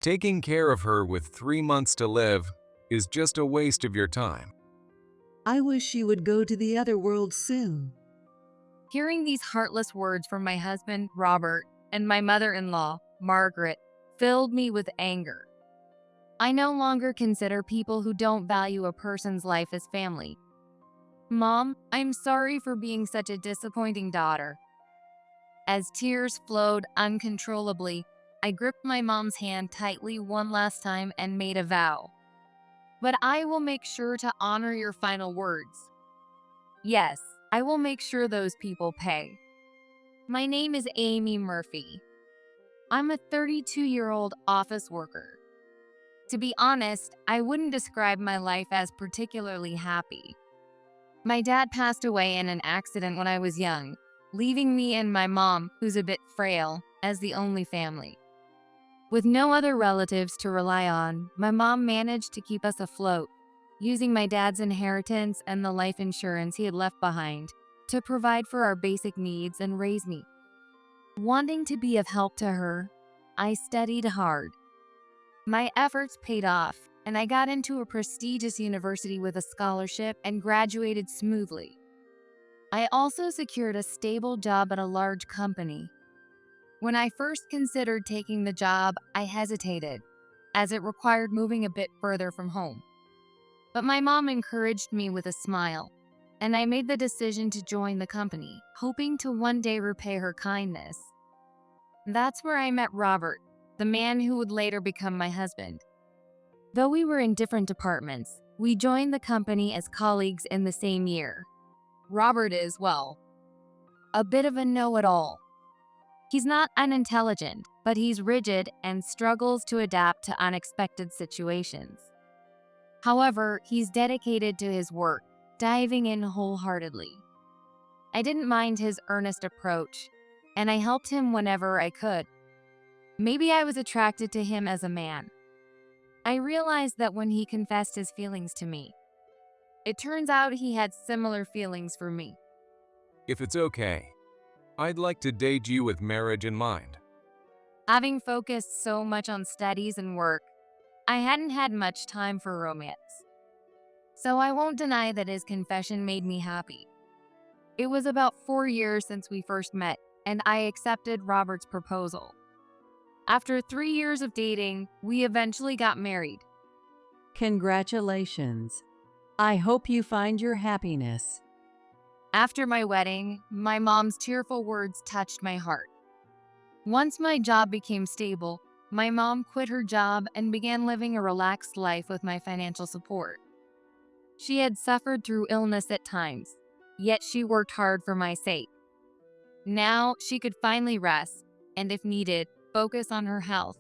Taking care of her with 3 months to live is just a waste of your time. I wish she would go to the other world soon. Hearing these heartless words from my husband, Robert, and my mother-in-law, Margaret, filled me with anger. I no longer consider people who don't value a person's life as family. Mom, I'm sorry for being such a disappointing daughter. As tears flowed uncontrollably, I gripped my mom's hand tightly one last time and made a vow. But I will make sure to honor your final words. Yes, I will make sure those people pay. My name is Amy Murphy. I'm a 32-year-old office worker. To be honest, I wouldn't describe my life as particularly happy. My dad passed away in an accident when I was young, leaving me and my mom, who's a bit frail, as the only family. With no other relatives to rely on, my mom managed to keep us afloat, using my dad's inheritance and the life insurance he had left behind to provide for our basic needs and raise me. Wanting to be of help to her, I studied hard. My efforts paid off, and I got into a prestigious university with a scholarship and graduated smoothly. I also secured a stable job at a large company. When I first considered taking the job, I hesitated, as it required moving a bit further from home. But my mom encouraged me with a smile, and I made the decision to join the company, hoping to one day repay her kindness. That's where I met Robert, the man who would later become my husband. Though we were in different departments, we joined the company as colleagues in the same year. Robert is, well, a bit of a know-it-all. He's not unintelligent, but he's rigid and struggles to adapt to unexpected situations. However, he's dedicated to his work, diving in wholeheartedly. I didn't mind his earnest approach, and I helped him whenever I could. Maybe I was attracted to him as a man. I realized that when he confessed his feelings to me. It turns out he had similar feelings for me. If it's okay, I'd like to date you with marriage in mind. Having focused so much on studies and work, I hadn't had much time for romance. So I won't deny that his confession made me happy. It was about 4 years since we first met, and I accepted Robert's proposal. After 3 years of dating, we eventually got married. Congratulations. I hope you find your happiness. After my wedding, my mom's tearful words touched my heart. Once my job became stable, my mom quit her job and began living a relaxed life with my financial support. She had suffered through illness at times, yet she worked hard for my sake. Now she could finally rest, and if needed, focus on her health.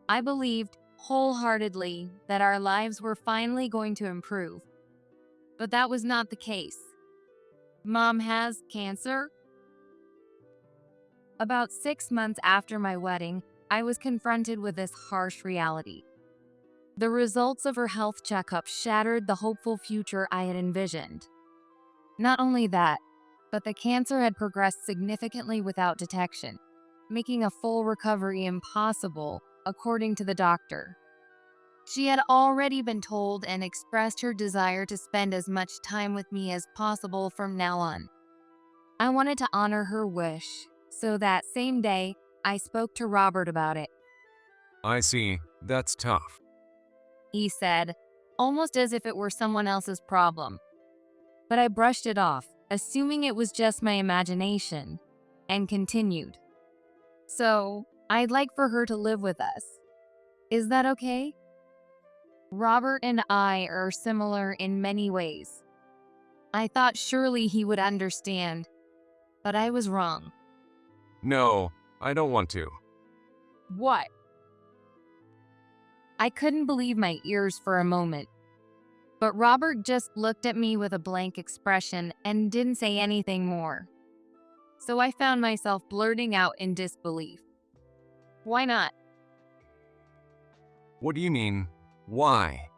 I believed wholeheartedly that our lives were finally going to improve. But that was not the case. Mom has cancer. About 6 months after my wedding, I was confronted with this harsh reality. The results of her health checkup shattered the hopeful future I had envisioned. Not only that, but the cancer had progressed significantly without detection, making a full recovery impossible, according to the doctor. She had already been told and expressed her desire to spend as much time with me as possible from now on. I wanted to honor her wish, so that same day, I spoke to Robert about it. I see, that's tough. He said, almost as if it were someone else's problem. But I brushed it off, assuming it was just my imagination, and continued. So, I'd like for her to live with us. Is that okay? Robert and I are similar in many ways. I thought surely he would understand, but I was wrong. No, I don't want to. What? I couldn't believe my ears for a moment. But Robert just looked at me with a blank expression and didn't say anything more. So I found myself blurting out in disbelief. Why not? What do you mean, why?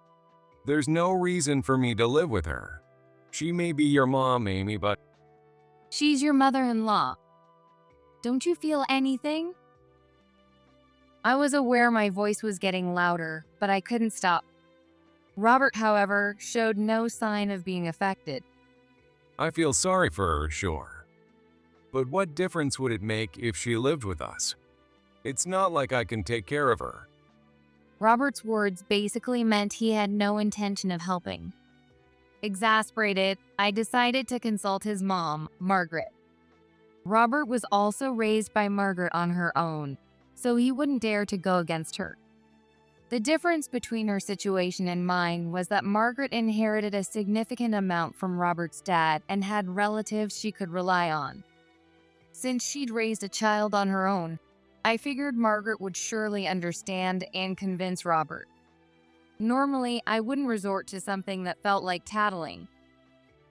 There's no reason for me to live with her. She may be your mom, Amy, but She's your mother-in-law. Don't you feel anything? I was aware my voice was getting louder, but I couldn't stop. Robert, however, showed no sign of being affected. I feel sorry for her, sure. But what difference would it make if she lived with us? It's not like I can take care of her. Robert's words basically meant he had no intention of helping. Exasperated, I decided to consult his mom, Margaret. Robert was also raised by Margaret on her own, so he wouldn't dare to go against her. The difference between her situation and mine was that Margaret inherited a significant amount from Robert's dad and had relatives she could rely on. Since she'd raised a child on her own, I figured Margaret would surely understand and convince Robert. Normally, I wouldn't resort to something that felt like tattling.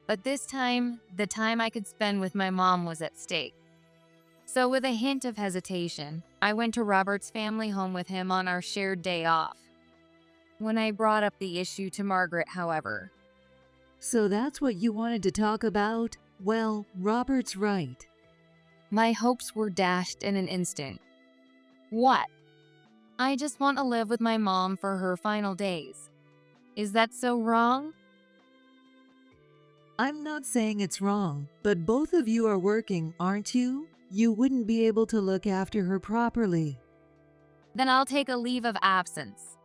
But this time, the time I could spend with my mom was at stake. So with a hint of hesitation, I went to Robert's family home with him on our shared day off. When I brought up the issue to Margaret, however, So that's what you wanted to talk about? Well, Robert's right. my hopes were dashed in an instant. What? I just want to live with my mom for her final days. Is that so wrong? I'm not saying it's wrong, but both of you are working, aren't you? You wouldn't be able to look after her properly. Then I'll take a leave of absence.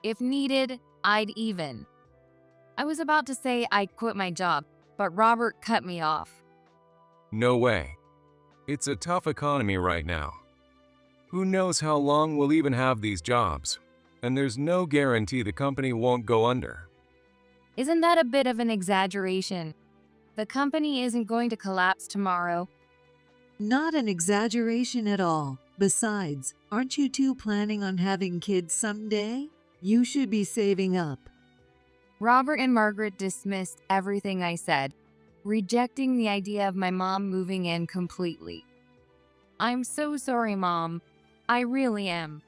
If needed, I'd even. I was about to say I'd quit my job, but Robert cut me off. No way. It's a tough economy right now. Who knows how long we'll even have these jobs? And there's no guarantee the company won't go under. Isn't that a bit of an exaggeration? The company isn't going to collapse tomorrow. Not an exaggeration at all. Besides, aren't you two planning on having kids someday? You should be saving up. Robert and Margaret dismissed everything I said, rejecting the idea of my mom moving in completely. I'm so sorry, Mom. I really am.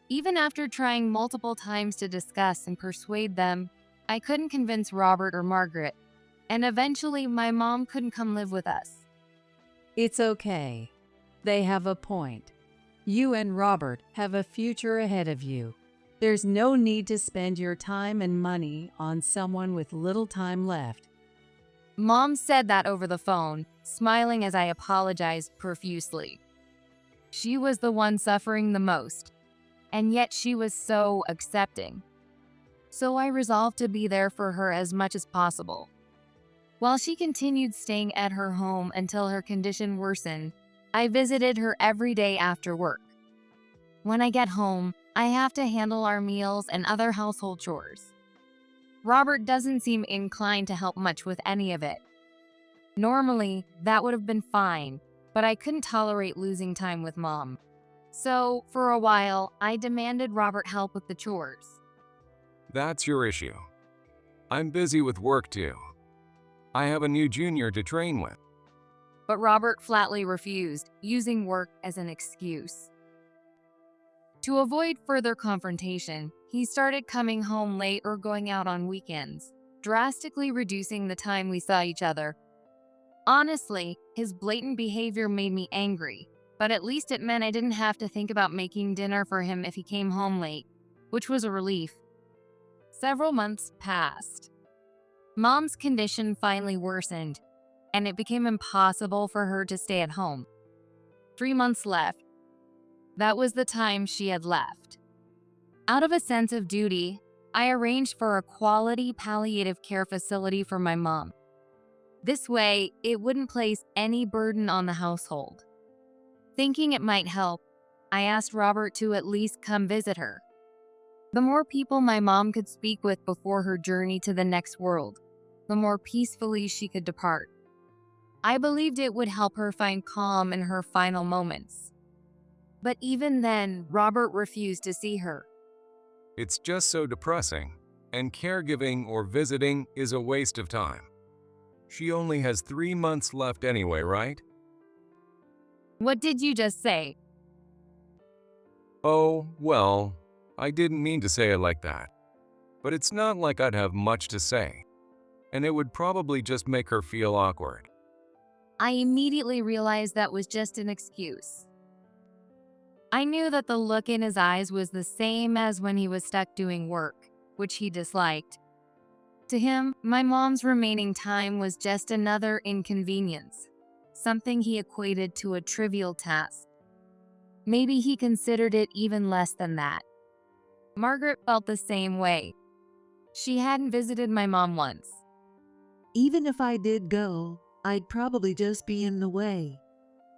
Even after trying multiple times to discuss and persuade them, I couldn't convince Robert or Margaret, and eventually my mom couldn't come live with us. It's okay. They have a point. You and Robert have a future ahead of you. There's no need to spend your time and money on someone with little time left. Mom said that over the phone, smiling as I apologized profusely. She was the one suffering the most, and yet she was so accepting. So I resolved to be there for her as much as possible. While she continued staying at her home until her condition worsened, I visited her every day after work. When I get home, I have to handle our meals and other household chores. Robert doesn't seem inclined to help much with any of it. Normally, that would have been fine, but I couldn't tolerate losing time with Mom. So, for a while, I demanded Robert help with the chores. That's your issue. I'm busy with work too. I have a new junior to train with. But Robert flatly refused, using work as an excuse. To avoid further confrontation, he started coming home late or going out on weekends, drastically reducing the time we saw each other. Honestly, his blatant behavior made me angry, but at least it meant I didn't have to think about making dinner for him if he came home late, which was a relief. Several months passed. Mom's condition finally worsened, and it became impossible for her to stay at home. 3 months left. That was the time she had left. Out of a sense of duty, I arranged for a quality palliative care facility for my mom. This way, it wouldn't place any burden on the household. Thinking it might help, I asked Robert to at least come visit her. The more people my mom could speak with before her journey to the next world, the more peacefully she could depart. I believed it would help her find calm in her final moments. But even then, Robert refused to see her. It's just so depressing, and caregiving or visiting is a waste of time. She only has 3 months left anyway, right? What did you just say? Oh, well, I didn't mean to say it like that. But it's not like I'd have much to say, and it would probably just make her feel awkward. I immediately realized that was just an excuse. I knew that the look in his eyes was the same as when he was stuck doing work, which he disliked. To him, my mom's remaining time was just another inconvenience, something he equated to a trivial task. Maybe he considered it even less than that. Margaret felt the same way. She hadn't visited my mom once. Even if I did go, I'd probably just be in the way.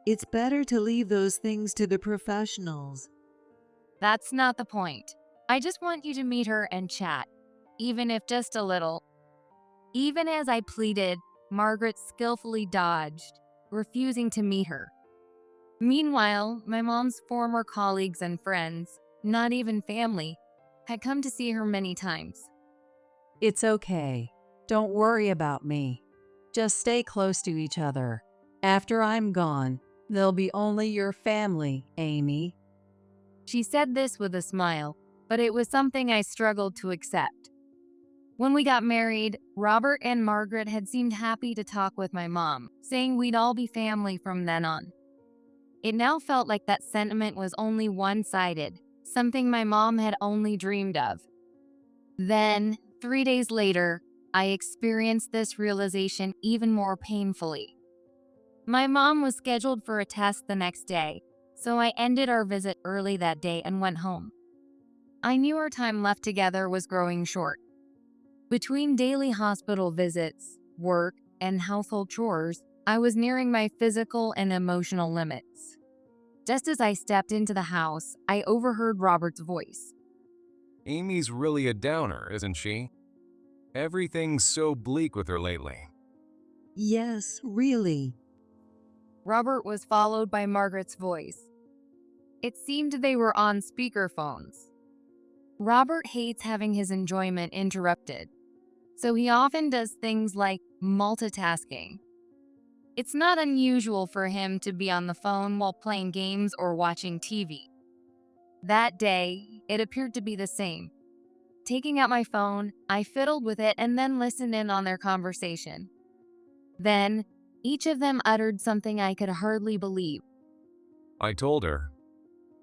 It's better to leave those things to the professionals. That's not the point. I just want you to meet her and chat, even if just a little. Even as I pleaded, Margaret skillfully dodged, refusing to meet her. Meanwhile, my mom's former colleagues and friends, not even family, had come to see her many times. It's okay. Don't worry about me. Just stay close to each other. After I'm gone, they'll be only your family, Amy. She said this with a smile, but it was something I struggled to accept. When we got married, Robert and Margaret had seemed happy to talk with my mom, saying we'd all be family from then on. It now felt like that sentiment was only one-sided, something my mom had only dreamed of. Then, 3 days later, I experienced this realization even more painfully. My mom was scheduled for a test the next day, so I ended our visit early that day and went home. I knew our time left together was growing short. Between daily hospital visits, work, and household chores, I was nearing my physical and emotional limits. Just as I stepped into the house, I overheard Robert's voice. Amy's really a downer, isn't she? Everything's so bleak with her lately. Yes, really. Robert was followed by Margaret's voice. It seemed they were on speakerphones. Robert hates having his enjoyment interrupted, so he often does things like multitasking. It's not unusual for him to be on the phone while playing games or watching TV. That day, it appeared to be the same. Taking out my phone, I fiddled with it and then listened in on their conversation. Then, each of them uttered something I could hardly believe. I told her,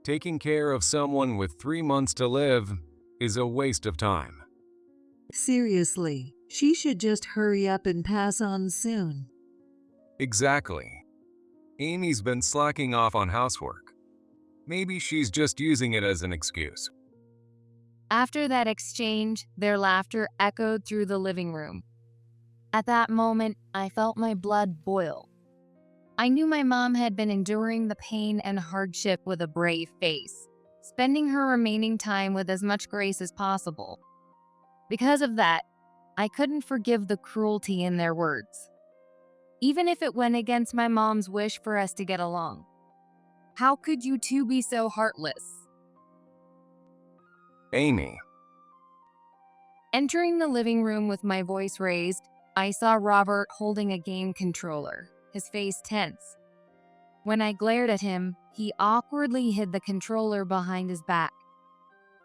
taking care of someone with 3 months to live is a waste of time. Seriously, she should just hurry up and pass on soon. Exactly. Amy's been slacking off on housework. Maybe she's just using it as an excuse. After that exchange, their laughter echoed through the living room. At that moment, I felt my blood boil. I knew my mom had been enduring the pain and hardship with a brave face, spending her remaining time with as much grace as possible. Because of that, I couldn't forgive the cruelty in their words, even if it went against my mom's wish for us to get along. How could you two be so heartless? Amy. Entering the living room with my voice raised, I saw Robert holding a game controller, his face tense. When I glared at him, he awkwardly hid the controller behind his back.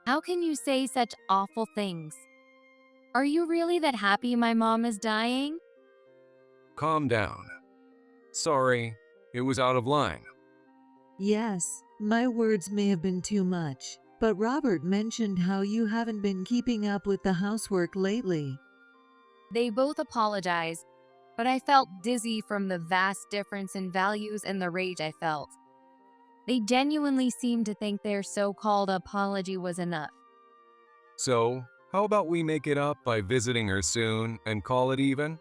How can you say such awful things? Are you really that happy my mom is dying? Calm down. Sorry, it was out of line. Yes, my words may have been too much, but Robert mentioned how you haven't been keeping up with the housework lately. They both apologized, but I felt dizzy from the vast difference in values and the rage I felt. They genuinely seemed to think their so-called apology was enough. So, how about we make it up by visiting her soon and call it even?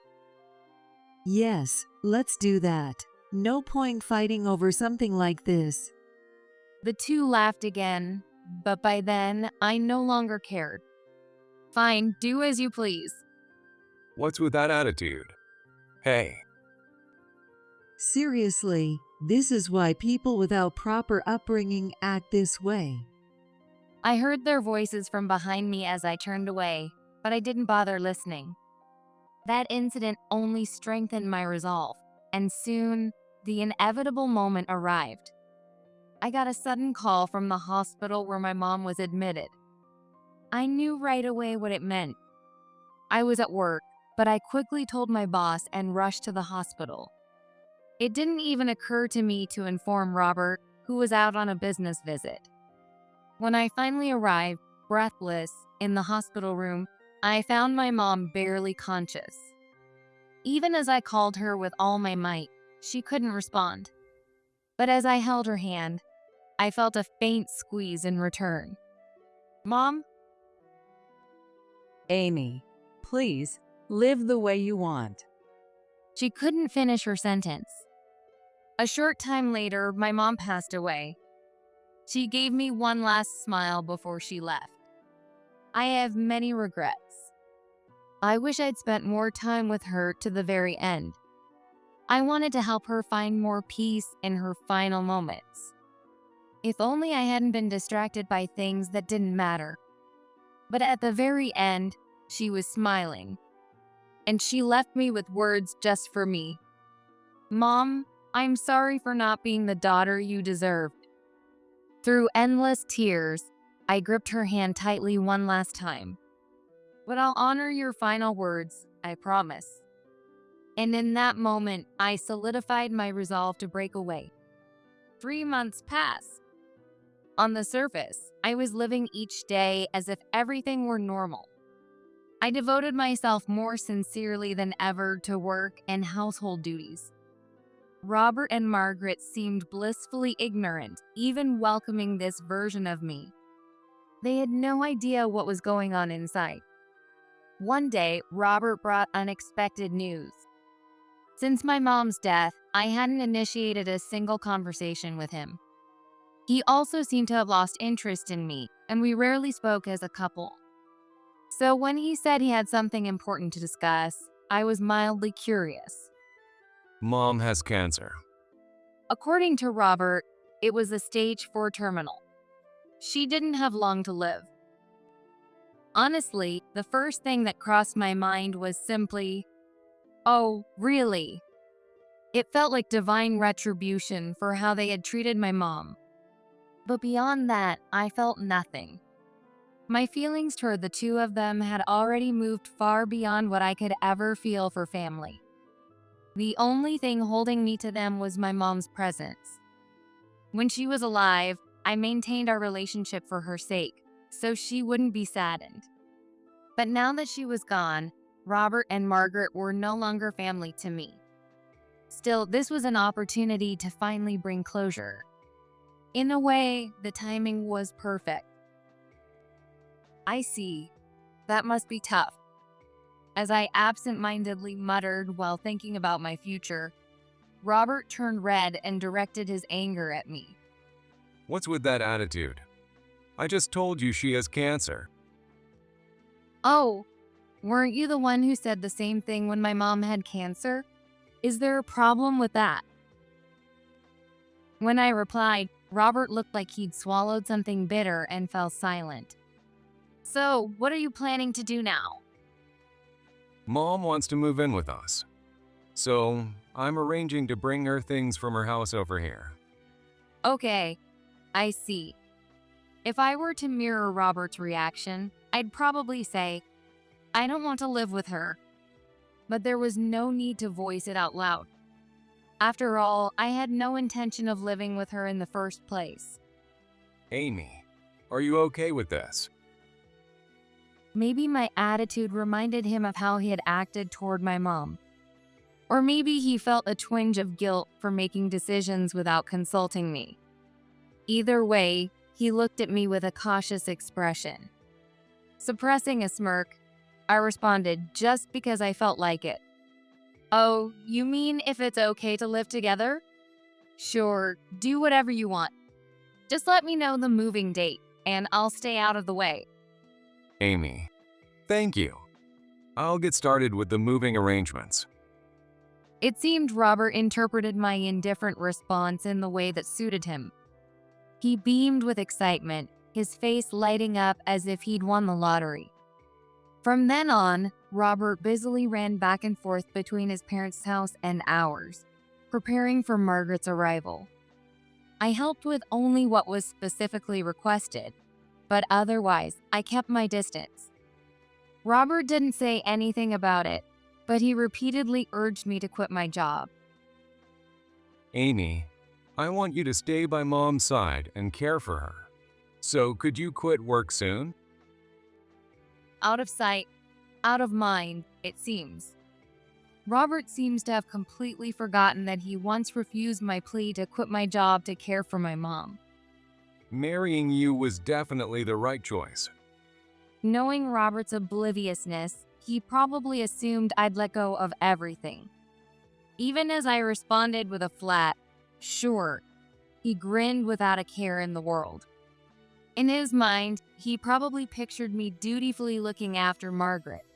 Yes, let's do that. No point fighting over something like this. The two laughed again, but by then, I no longer cared. Fine, do as you please. What's with that attitude? Hey. Seriously, this is why people without proper upbringing act this way. I heard their voices from behind me as I turned away, but I didn't bother listening. That incident only strengthened my resolve, and soon, the inevitable moment arrived. I got a sudden call from the hospital where my mom was admitted. I knew right away what it meant. I was at work, but I quickly told my boss and rushed to the hospital. It didn't even occur to me to inform Robert, who was out on a business visit. When I finally arrived, breathless, in the hospital room, I found my mom barely conscious. Even as I called her with all my might, she couldn't respond. But as I held her hand, I felt a faint squeeze in return. "Mom?" Amy, please, live the way you want. She couldn't finish her sentence. A short time later, my mom passed away. She gave me one last smile before she left. I have many regrets. I wish I'd spent more time with her to the very end. I wanted to help her find more peace in her final moments. If only I hadn't been distracted by things that didn't matter. But at the very end, she was smiling. And she left me with words just for me. "Mom, I'm sorry for not being the daughter you deserved." Through endless tears, I gripped her hand tightly one last time. "But I'll honor your final words, I promise." And in that moment, I solidified my resolve to break away. 3 months passed. On the surface, I was living each day as if everything were normal. I devoted myself more sincerely than ever to work and household duties. Robert and Margaret seemed blissfully ignorant, even welcoming this version of me. They had no idea what was going on inside. One day, Robert brought unexpected news. Since my mom's death, I hadn't initiated a single conversation with him. He also seemed to have lost interest in me, and we rarely spoke as a couple. So when he said he had something important to discuss, I was mildly curious. Mom has cancer. According to Robert, it was a stage 4 terminal. She didn't have long to live. Honestly, the first thing that crossed my mind was simply, "Oh, really?" It felt like divine retribution for how they had treated my mom. But beyond that, I felt nothing. My feelings toward the two of them had already moved far beyond what I could ever feel for family. The only thing holding me to them was my mom's presence. When she was alive, I maintained our relationship for her sake, so she wouldn't be saddened. But now that she was gone, Robert and Margaret were no longer family to me. Still, this was an opportunity to finally bring closure. In a way, the timing was perfect. "I see. That must be tough." As I absent-mindedly muttered while thinking about my future, Robert turned red and directed his anger at me. What's with that attitude? I just told you she has cancer. "Oh, weren't you the one who said the same thing when my mom had cancer? Is there a problem with that?" When I replied, Robert looked like he'd swallowed something bitter and fell silent. "So, what are you planning to do now?" Mom wants to move in with us. So, I'm arranging to bring her things from her house over here. Okay, I see. If I were to mirror Robert's reaction, I'd probably say, "I don't want to live with her." But there was no need to voice it out loud. After all, I had no intention of living with her in the first place. Amy, are you okay with this? Maybe my attitude reminded him of how he had acted toward my mom. Or maybe he felt a twinge of guilt for making decisions without consulting me. Either way, he looked at me with a cautious expression. Suppressing a smirk, I responded just because I felt like it. "Oh, you mean if it's okay to live together? Sure, do whatever you want. Just let me know the moving date, and I'll stay out of the way." Amy, thank you. I'll get started with the moving arrangements. It seemed Robert interpreted my indifferent response in the way that suited him. He beamed with excitement, his face lighting up as if he'd won the lottery. From then on, Robert busily ran back and forth between his parents' house and ours, preparing for Margaret's arrival. I helped with only what was specifically requested, but otherwise, I kept my distance. Robert didn't say anything about it, but he repeatedly urged me to quit my job. Amy, I want you to stay by Mom's side and care for her. So could you quit work soon? Out of sight, out of mind, it seems. Robert seems to have completely forgotten that he once refused my plea to quit my job to care for my mom. Marrying you was definitely the right choice. Knowing Robert's obliviousness, he probably assumed I'd let go of everything. Even as I responded with a flat, "Sure," he grinned without a care in the world. In his mind, he probably pictured me dutifully looking after Margaret.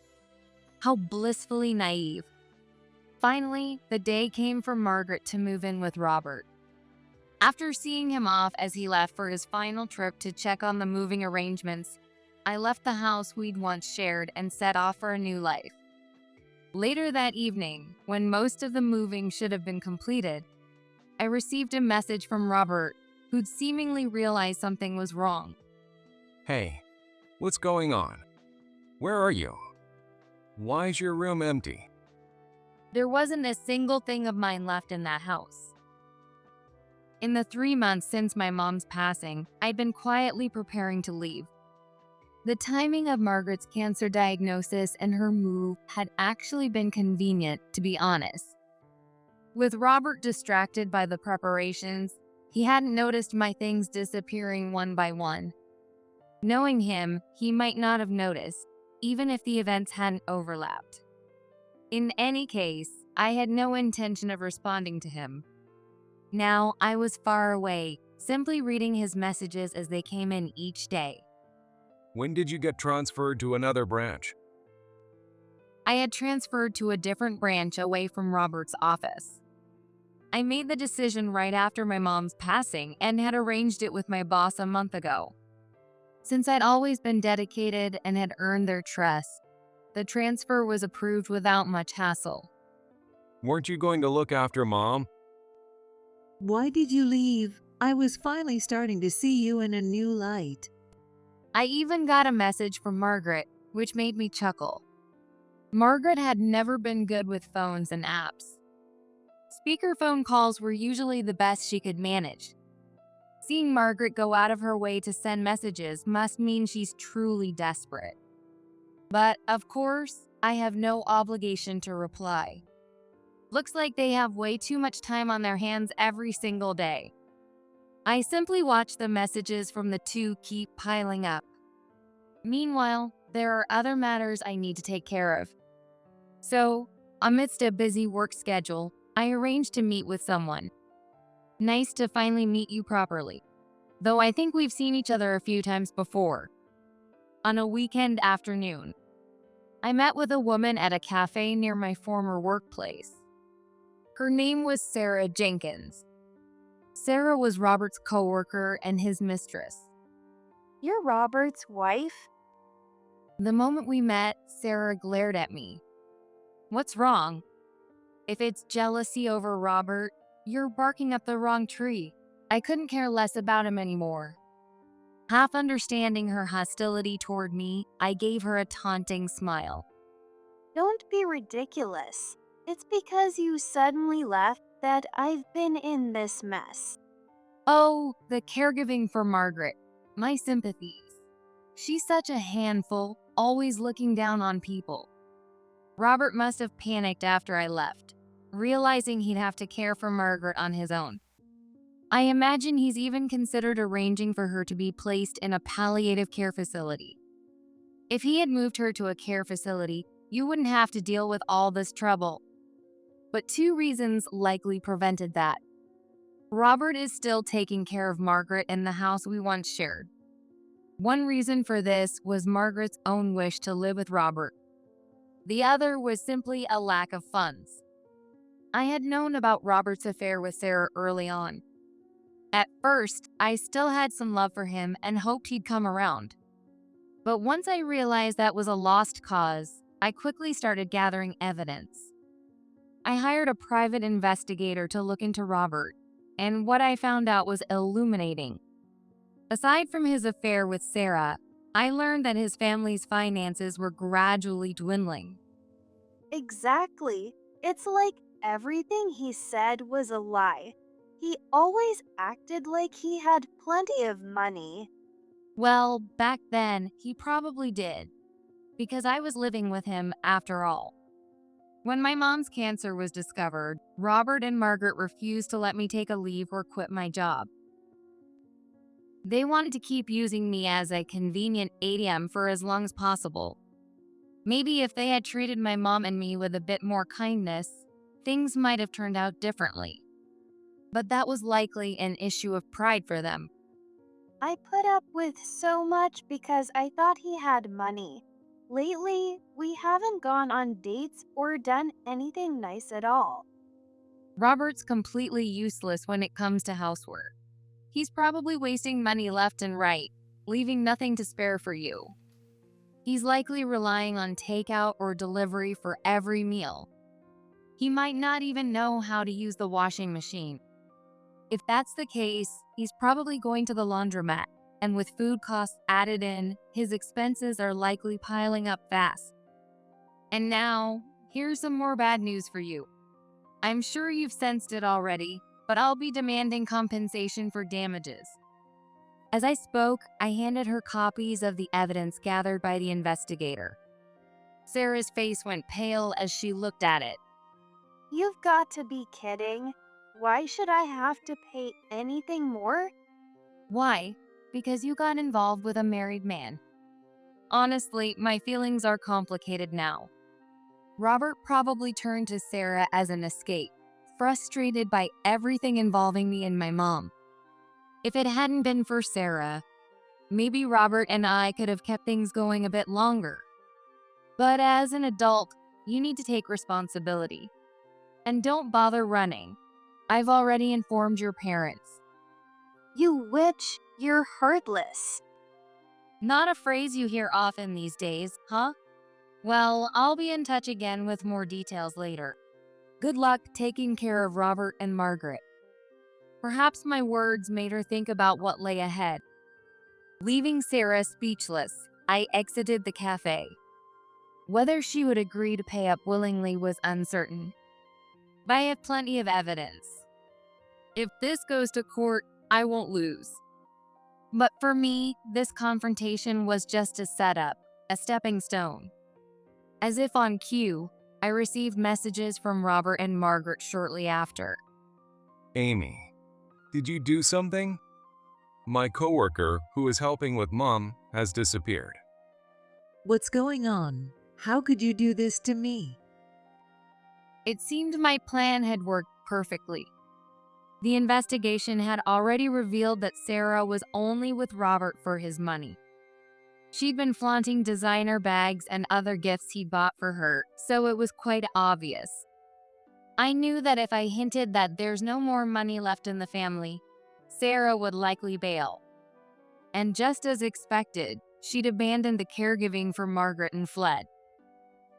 How blissfully naive. Finally, the day came for Margaret to move in with Robert. After seeing him off as he left for his final trip to check on the moving arrangements, I left the house we'd once shared and set off for a new life. Later that evening, when most of the moving should have been completed, I received a message from Robert, who'd seemingly realized something was wrong. Hey, what's going on? Where are you? Why's your room empty? There wasn't a single thing of mine left in that house. In the 3 months since my mom's passing, I'd been quietly preparing to leave. The timing of Margaret's cancer diagnosis and her move had actually been convenient, to be honest. With Robert distracted by the preparations, he hadn't noticed my things disappearing one by one. Knowing him, he might not have noticed, even if the events hadn't overlapped. In any case, I had no intention of responding to him. Now I was far away, simply reading his messages as they came in each day. When did you get transferred to another branch? I had transferred to a different branch away from Robert's office. I made the decision right after my mom's passing and had arranged it with my boss a month ago. Since I'd always been dedicated and had earned their trust, the transfer was approved without much hassle. Weren't you going to look after Mom? Why did you leave? I was finally starting to see you in a new light. I even got a message from Margaret, which made me chuckle. Margaret had never been good with phones and apps. Speakerphone calls were usually the best she could manage. Seeing Margaret go out of her way to send messages must mean she's truly desperate. But, of course, I have no obligation to reply. Looks like they have way too much time on their hands every single day. I simply watch the messages from the two keep piling up. Meanwhile, there are other matters I need to take care of. So, amidst a busy work schedule, I arranged to meet with someone. Nice to finally meet you properly, though I think we've seen each other a few times before. On a weekend afternoon, I met with a woman at a cafe near my former workplace. Her name was Sarah Jenkins. Sarah was Robert's coworker and his mistress. You're Robert's wife? The moment we met, Sarah glared at me. What's wrong? If it's jealousy over Robert, you're barking up the wrong tree. I couldn't care less about him anymore. Half understanding her hostility toward me, I gave her a taunting smile. Don't be ridiculous. It's because you suddenly left that I've been in this mess. Oh, the caregiving for Margaret. My sympathies. She's such a handful, always looking down on people. Robert must have panicked after I left, realizing he'd have to care for Margaret on his own. I imagine he's even considered arranging for her to be placed in a palliative care facility. If he had moved her to a care facility, you wouldn't have to deal with all this trouble. But two reasons likely prevented that. Robert is still taking care of Margaret in the house we once shared. One reason for this was Margaret's own wish to live with Robert. The other was simply a lack of funds. I had known about Robert's affair with Sarah early on. At first, I still had some love for him and hoped he'd come around. But once I realized that was a lost cause, I quickly started gathering evidence. I hired a private investigator to look into Robert, and what I found out was illuminating. Aside from his affair with Sarah, I learned that his family's finances were gradually dwindling. Exactly. It's like everything he said was a lie. He always acted like he had plenty of money. Well, back then, he probably did, because I was living with him after all. When my mom's cancer was discovered, Robert and Margaret refused to let me take a leave or quit my job. They wanted to keep using me as a convenient ATM for as long as possible. Maybe if they had treated my mom and me with a bit more kindness, things might have turned out differently. But that was likely an issue of pride for them. I put up with so much because I thought he had money. Lately, we haven't gone on dates or done anything nice at all. Robert's completely useless when it comes to housework. He's probably wasting money left and right, leaving nothing to spare for you. He's likely relying on takeout or delivery for every meal. He might not even know how to use the washing machine. If that's the case, he's probably going to the laundromat, and with food costs added in, his expenses are likely piling up fast. And now, here's some more bad news for you. I'm sure you've sensed it already, but I'll be demanding compensation for damages. As I spoke, I handed her copies of the evidence gathered by the investigator. Sarah's face went pale as she looked at it. You've got to be kidding. Why should I have to pay anything more? Why? Because you got involved with a married man. Honestly, my feelings are complicated now. Robert probably turned to Sarah as an escape, frustrated by everything involving me and my mom. If it hadn't been for Sarah, maybe Robert and I could have kept things going a bit longer. But as an adult, you need to take responsibility. And don't bother running. I've already informed your parents. You witch, you're heartless. Not a phrase you hear often these days, huh? Well, I'll be in touch again with more details later. Good luck taking care of Robert and Margaret. Perhaps my words made her think about what lay ahead. Leaving Sarah speechless, I exited the cafe. Whether she would agree to pay up willingly was uncertain. But I have plenty of evidence. If this goes to court, I won't lose. But for me, this confrontation was just a setup, a stepping stone. As if on cue, I received messages from Robert and Margaret shortly after. Amy, did you do something? My coworker, who is helping with Mom, has disappeared. What's going on? How could you do this to me? It seemed my plan had worked perfectly. The investigation had already revealed that Sarah was only with Robert for his money. She'd been flaunting designer bags and other gifts he bought for her, so it was quite obvious. I knew that if I hinted that there's no more money left in the family, Sarah would likely bail. And just as expected, she'd abandoned the caregiving for Margaret and fled.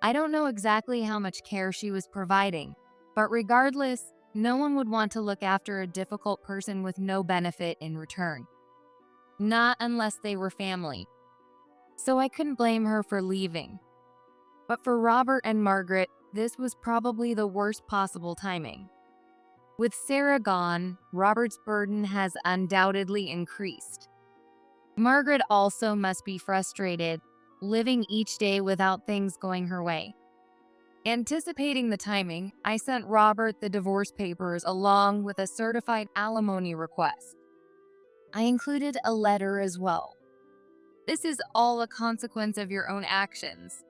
I don't know exactly how much care she was providing, but regardless, no one would want to look after a difficult person with no benefit in return. Not unless they were family. So I couldn't blame her for leaving. But for Robert and Margaret, this was probably the worst possible timing. With Sarah gone, Robert's burden has undoubtedly increased. Margaret also must be frustrated, living each day without things going her way. Anticipating the timing, I sent Robert the divorce papers along with a certified alimony request. I included a letter as well. This is all a consequence of your own actions.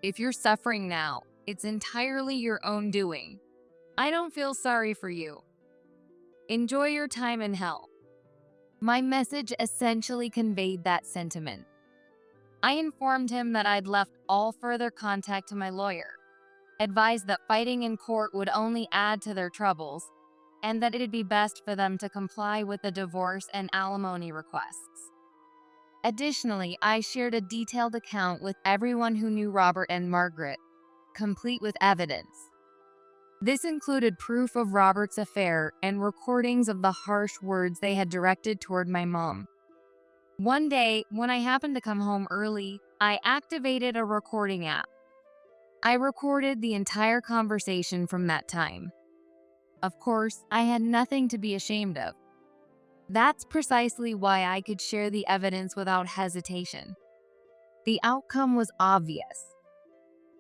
If you're suffering now, it's entirely your own doing. I don't feel sorry for you. Enjoy your time in hell. My message essentially conveyed that sentiment. I informed him that I'd left all further contact to my lawyer, advised that fighting in court would only add to their troubles, and that it'd be best for them to comply with the divorce and alimony requests. Additionally, I shared a detailed account with everyone who knew Robert and Margaret, complete with evidence. This included proof of Robert's affair and recordings of the harsh words they had directed toward my mom. One day, when I happened to come home early, I activated a recording app. I recorded the entire conversation from that time. Of course, I had nothing to be ashamed of. That's precisely why I could share the evidence without hesitation. The outcome was obvious.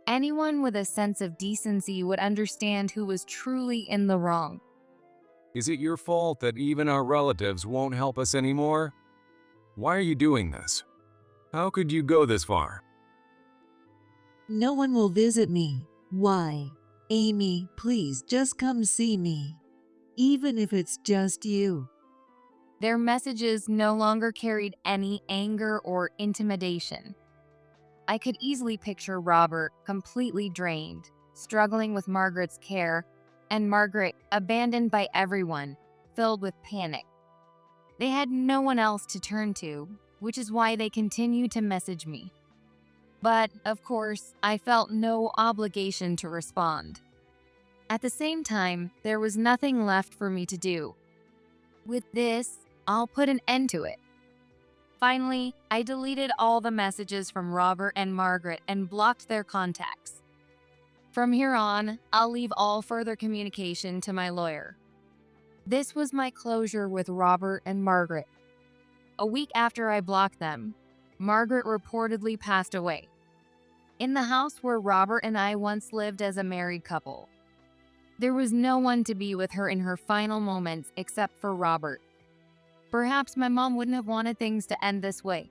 Anyone with a sense of decency would understand who was truly in the wrong. Is it your fault that even our relatives won't help us anymore? Why are you doing this? How could you go this far? No one will visit me. Why? Amy, please just come see me. Even if it's just you. Their messages no longer carried any anger or intimidation. I could easily picture Robert completely drained, struggling with Margaret's care, and Margaret abandoned by everyone, filled with panic. They had no one else to turn to, which is why they continued to message me. But, of course, I felt no obligation to respond. At the same time, there was nothing left for me to do. With this, I'll put an end to it. Finally, I deleted all the messages from Robert and Margaret and blocked their contacts. From here on, I'll leave all further communication to my lawyer. This was my closure with Robert and Margaret. A week after I blocked them, Margaret reportedly passed away. In the house where Robert and I once lived as a married couple. There was no one to be with her in her final moments except for Robert. Perhaps my mom wouldn't have wanted things to end this way,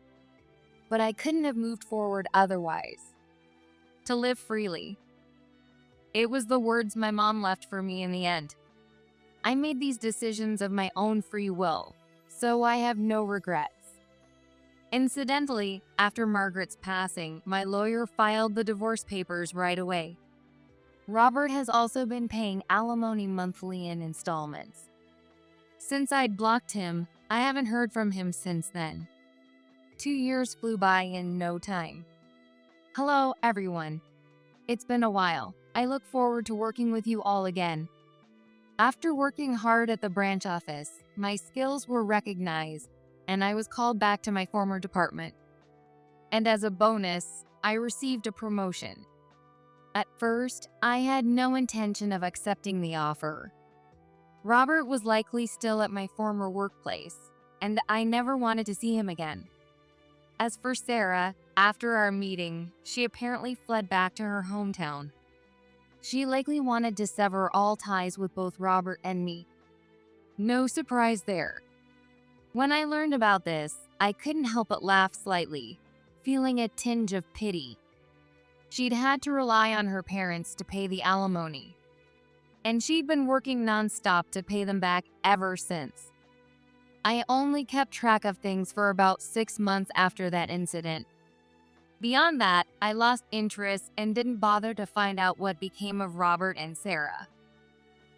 but I couldn't have moved forward otherwise. To live freely. It was the words my mom left for me in the end. I made these decisions of my own free will, so I have no regrets. Incidentally, after Margaret's passing, my lawyer filed the divorce papers right away. Robert has also been paying alimony monthly in installments. Since I'd blocked him, I haven't heard from him since then. 2 years flew by in no time. Hello, everyone. It's been a while. I look forward to working with you all again. After working hard at the branch office, my skills were recognized, and I was called back to my former department. And as a bonus, I received a promotion. At first, I had no intention of accepting the offer. Robert was likely still at my former workplace, and I never wanted to see him again. As for Sarah, after our meeting, she apparently fled back to her hometown. She likely wanted to sever all ties with both Robert and me. No surprise there. When I learned about this, I couldn't help but laugh slightly, feeling a tinge of pity. She'd had to rely on her parents to pay the alimony, and she'd been working nonstop to pay them back ever since. I only kept track of things for about 6 months after that incident. Beyond that, I lost interest and didn't bother to find out what became of Robert and Sarah.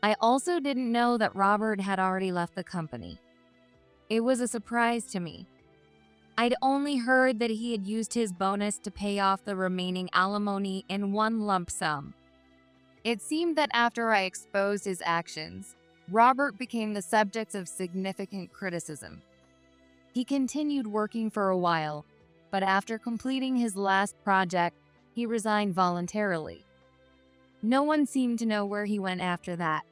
I also didn't know that Robert had already left the company. It was a surprise to me. I'd only heard that he had used his bonus to pay off the remaining alimony in one lump sum. It seemed that after I exposed his actions, Robert became the subject of significant criticism. He continued working for a while, but after completing his last project, he resigned voluntarily. No one seemed to know where he went after that.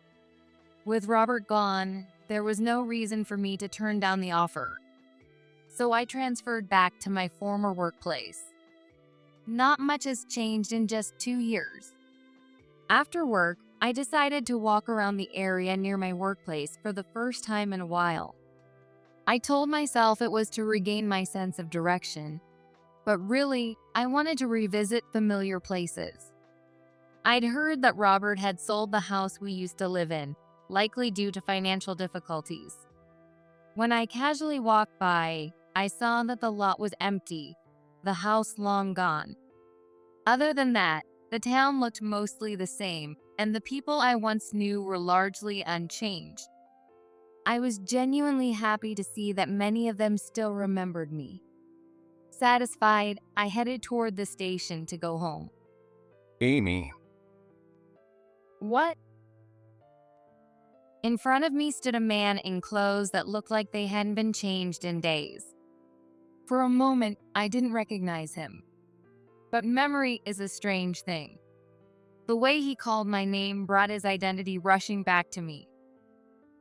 With Robert gone, there was no reason for me to turn down the offer. So I transferred back to my former workplace. Not much has changed in just 2 years. After work, I decided to walk around the area near my workplace for the first time in a while. I told myself it was to regain my sense of direction, but really, I wanted to revisit familiar places. I'd heard that Robert had sold the house we used to live in, likely due to financial difficulties. When I casually walked by, I saw that the lot was empty, the house long gone. Other than that, the town looked mostly the same, and the people I once knew were largely unchanged. I was genuinely happy to see that many of them still remembered me. Satisfied, I headed toward the station to go home. Amy, What? In front of me stood a man in clothes that looked like they hadn't been changed in days. For a moment, I didn't recognize him. But memory is a strange thing. The way he called my name brought his identity rushing back to me.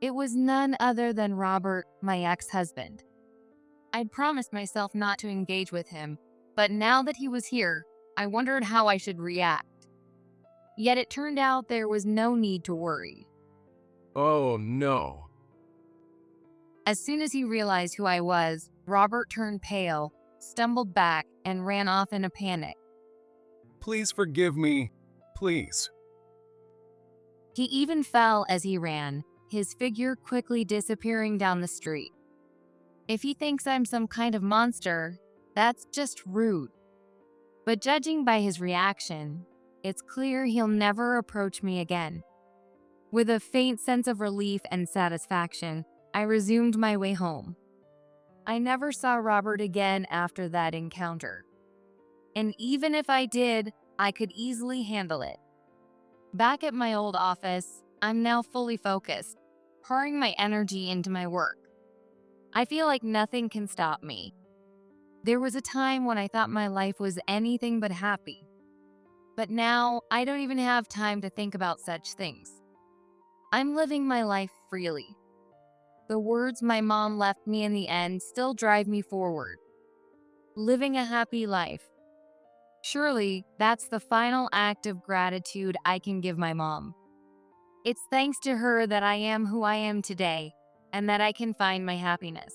It was none other than Robert, my ex-husband. I'd promised myself not to engage with him, but now that he was here, I wondered how I should react. Yet it turned out there was no need to worry. Oh no. As soon as he realized who I was, Robert turned pale, stumbled back, and ran off in a panic. Please forgive me. Please. He even fell as he ran, his figure quickly disappearing down the street. If he thinks I'm some kind of monster, that's just rude. But judging by his reaction, it's clear he'll never approach me again. With a faint sense of relief and satisfaction, I resumed my way home. I never saw Robert again after that encounter. And even if I did, I could easily handle it. Back at my old office, I'm now fully focused, pouring my energy into my work. I feel like nothing can stop me. There was a time when I thought my life was anything but happy. But now, I don't even have time to think about such things. I'm living my life freely. The words my mom left me in the end still drive me forward. Living a happy life. Surely, that's the final act of gratitude I can give my mom. It's thanks to her that I am who I am today, and that I can find my happiness.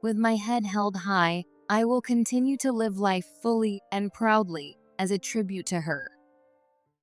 With my head held high, I will continue to live life fully and proudly as a tribute to her.